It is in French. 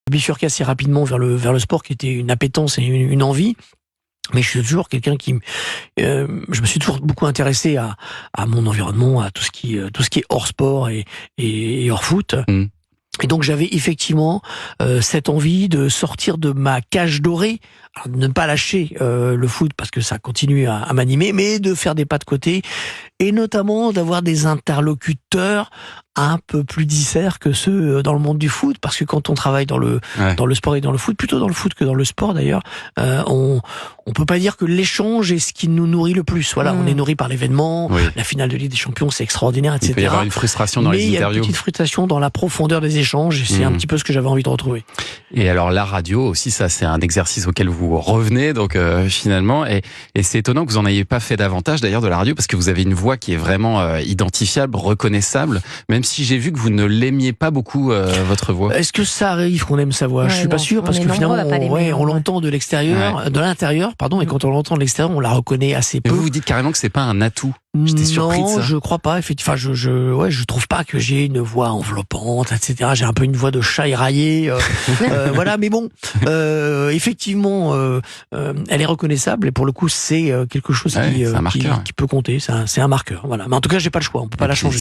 bifurqué assez rapidement vers le sport qui était une appétence et une envie. Mais je suis toujours quelqu'un je me suis toujours beaucoup intéressé à mon environnement, à tout ce qui est hors sport et hors foot. Mmh. Et donc j'avais effectivement cette envie de sortir de ma cage dorée, alors de ne pas lâcher le foot parce que ça continue à m'animer, mais de faire des pas de côté et notamment d'avoir des interlocuteurs un peu plus disserts que ceux dans le monde du foot, parce que quand on travaille dans le sport et dans le foot, plutôt dans le foot que dans le sport d'ailleurs, on peut pas dire que l'échange est ce qui nous nourrit le plus. Voilà, on est nourri par l'événement, la finale de Ligue des Champions, c'est extraordinaire, etc. Il peut y avoir une frustration dans les interviews. Mais il y a une petite frustration dans la profondeur des échanges, et c'est un petit peu ce que j'avais envie de retrouver. Et alors la radio aussi, ça c'est un exercice auquel vous revenez donc finalement, et c'est étonnant que vous en ayez pas fait davantage d'ailleurs de la radio, parce que vous avez une voix qui est vraiment identifiable, reconnaissable, même si j'ai vu que vous ne l'aimiez pas beaucoup votre voix. Est-ce que ça arrive qu'on aime sa voix? Je suis pas sûr, parce que finalement on l'entend de l'extérieur, de l'intérieur, pardon, et quand on l'entend de l'extérieur, on la reconnaît assez peu. Et vous dites carrément que c'est pas un atout. J'étais surpris de ça. Non, je crois pas. Effectivement, je trouve pas que j'ai une voix enveloppante, etc. J'ai un peu une voix de chat éraillé, voilà. Mais bon, effectivement, elle est reconnaissable, et pour le coup, c'est quelque chose qui peut compter. C'est un marqueur, voilà. Mais en tout cas, j'ai pas le choix. On peut pas la changer.